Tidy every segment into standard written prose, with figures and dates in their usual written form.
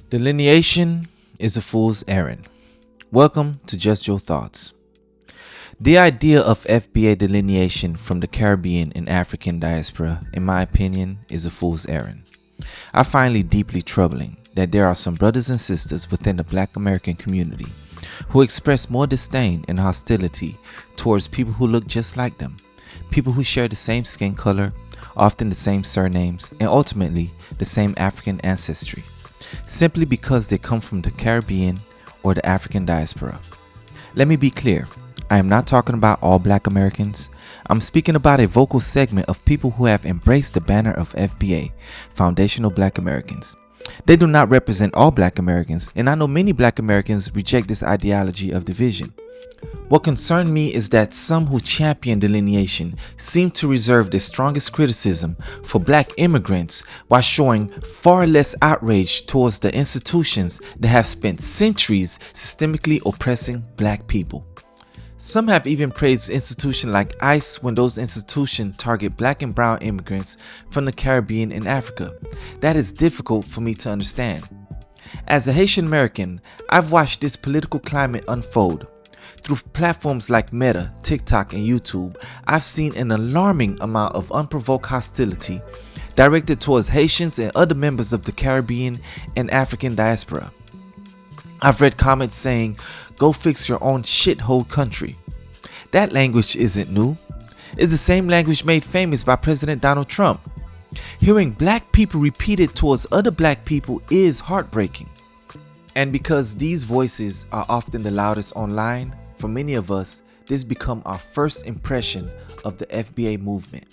Delineation is a fool's errand. Welcome to Just Your Thoughts. The idea of FBA delineation from the Caribbean and African diaspora, in my opinion, is a fool's errand. I find it deeply troubling that there are some brothers and sisters within the Black American community who express more disdain and hostility towards people who look just like them, people who share the same skin color, often the same surnames, and ultimately the same African ancestry, simply because they come from the Caribbean or the African diaspora. Let me be clear, I am not talking about all Black Americans. I'm speaking about a vocal segment of people who have embraced the banner of FBA, Foundational Black Americans. They do not represent all Black Americans, and I know many Black Americans reject this ideology of division. What concerned me is that some who champion delineation seem to reserve the strongest criticism for Black immigrants while showing far less outrage towards the institutions that have spent centuries systemically oppressing Black people. Some have even praised institutions like ICE when those institutions target Black and brown immigrants from the Caribbean and Africa. That is difficult for me to understand. As a Haitian American, I've watched this political climate unfold. Through platforms like Meta, TikTok, and YouTube, I've seen an alarming amount of unprovoked hostility directed towards Haitians and other members of the Caribbean and African diaspora. I've read comments saying, "Go fix your own shithole country." That language isn't new. It's the same language made famous by President Donald Trump. Hearing Black people repeat it towards other Black people is heartbreaking. And because these voices are often the loudest online, for many of us, this become our first impression of the FBA movement.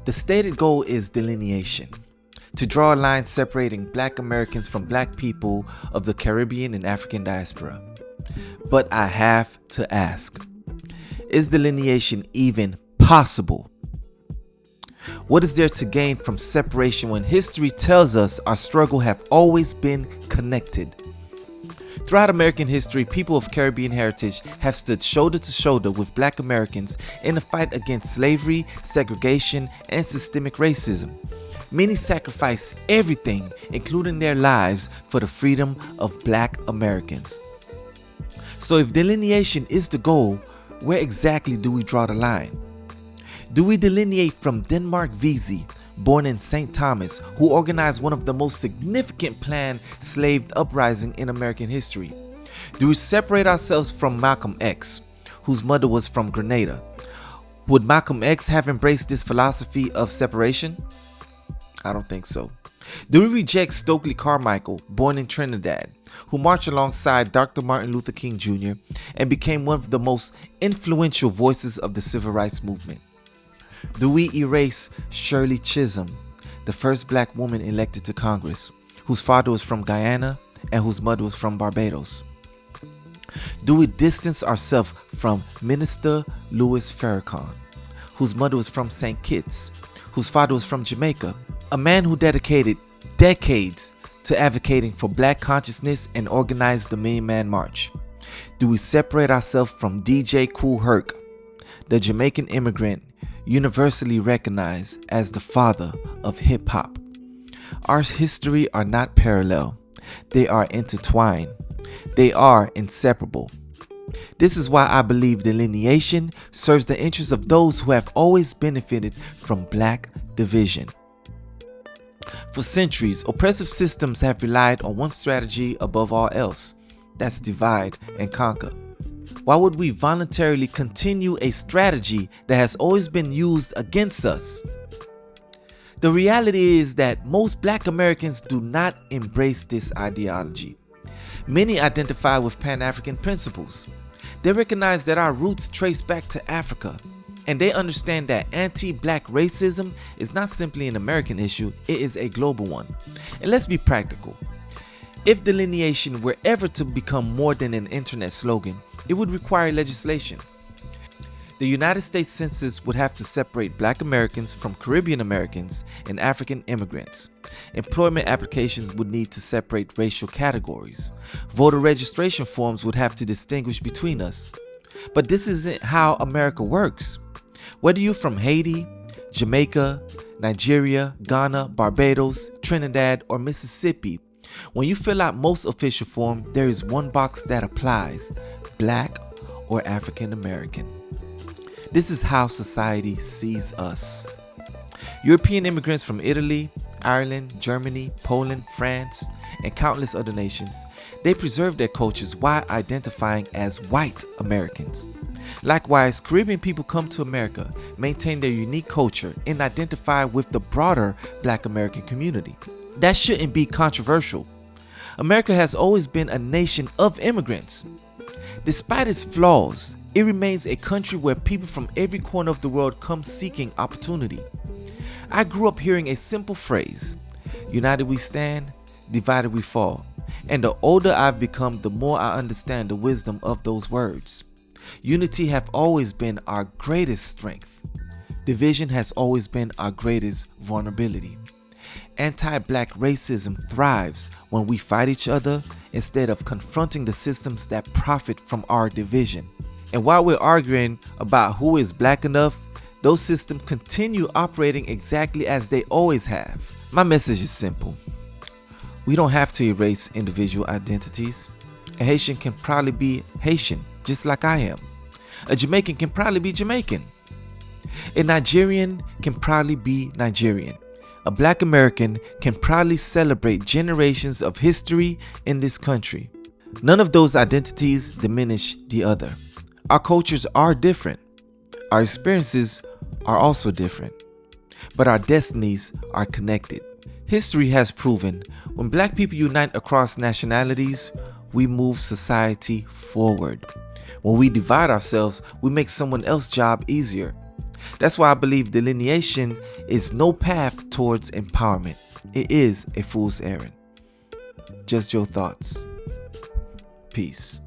The stated goal is delineation, to draw a line separating Black Americans from Black people of the Caribbean and African diaspora. But I have to ask, is delineation even possible? What is there to gain from separation when history tells us our struggle have always been connected? Throughout American history, people of Caribbean heritage have stood shoulder to shoulder with Black Americans in the fight against slavery, segregation, and systemic racism. Many sacrificed everything, including their lives, for the freedom of Black Americans. So if delineation is the goal, where exactly do we draw the line? Do we delineate from Denmark Vesey, born in St. Thomas, who organized one of the most significant planned slave uprisings in American history? Do we separate ourselves from Malcolm X, whose mother was from Grenada? Would Malcolm X have embraced this philosophy of separation? I don't think so. Do we reject Stokely Carmichael, born in Trinidad, who marched alongside Dr. Martin Luther King Jr. and became one of the most influential voices of the civil rights movement? Do we erase Shirley Chisholm, the first Black woman elected to Congress, whose father was from Guyana and whose mother was from Barbados? Do we distance ourselves from Minister Louis Farrakhan, whose mother was from St. Kitts, whose father was from Jamaica, a man who dedicated decades to advocating for Black consciousness and organized the Million Man March? Do we separate ourselves from DJ Kool Herc, the Jamaican immigrant universally recognized as the father of hip-hop? Our history are not parallel. They are intertwined. They are inseparable. This is why I believe delineation serves the interests of those who have always benefited from Black division. For centuries, oppressive systems have relied on one strategy above all else. That's divide and conquer. Why would we voluntarily continue a strategy that has always been used against us? The reality is that most Black Americans do not embrace this ideology. Many identify with Pan-African principles. They recognize that our roots trace back to Africa, and they understand that anti-Black racism is not simply an American issue, it is a global one. And let's be practical. If delineation were ever to become more than an internet slogan, it would require legislation. The United States Census would have to separate Black Americans from Caribbean Americans and African immigrants. Employment applications would need to separate racial categories. Voter registration forms would have to distinguish between us. But this isn't how America works. Whether you're from Haiti, Jamaica, Nigeria, Ghana, Barbados, Trinidad, or Mississippi, When you fill out most official form, there is one box that applies: Black or African American. This is how society sees us. European immigrants from Italy, Ireland, Germany, Poland, France, and countless other nations, they preserve their cultures while identifying as white Americans. Likewise, Caribbean people come to America, maintain their unique culture, and identify with the broader Black American community. That shouldn't be controversial. America has always been a nation of immigrants. Despite its flaws, it remains a country where people from every corner of the world come seeking opportunity. I grew up hearing a simple phrase: united we stand, divided we fall. And the older I've become, the more I understand the wisdom of those words. Unity has always been our greatest strength. Division has always been our greatest vulnerability. Anti-Black racism thrives when we fight each other instead of confronting the systems that profit from our division. And while we're arguing about who is Black enough, those systems continue operating exactly as they always have. My message is simple. We don't have to erase individual identities. A Haitian can probably be Haitian, just like I am. A Jamaican can probably be Jamaican. A Nigerian can probably be Nigerian. A Black American can proudly celebrate generations of history in this country. None of those identities diminish the other. Our cultures are different. Our experiences are also different. But our destinies are connected. History has proven when Black people unite across nationalities, we move society forward. When we divide ourselves, we make someone else's job easier. That's why I believe delineation is no path towards empowerment. It is a fool's errand. Just your thoughts. Peace.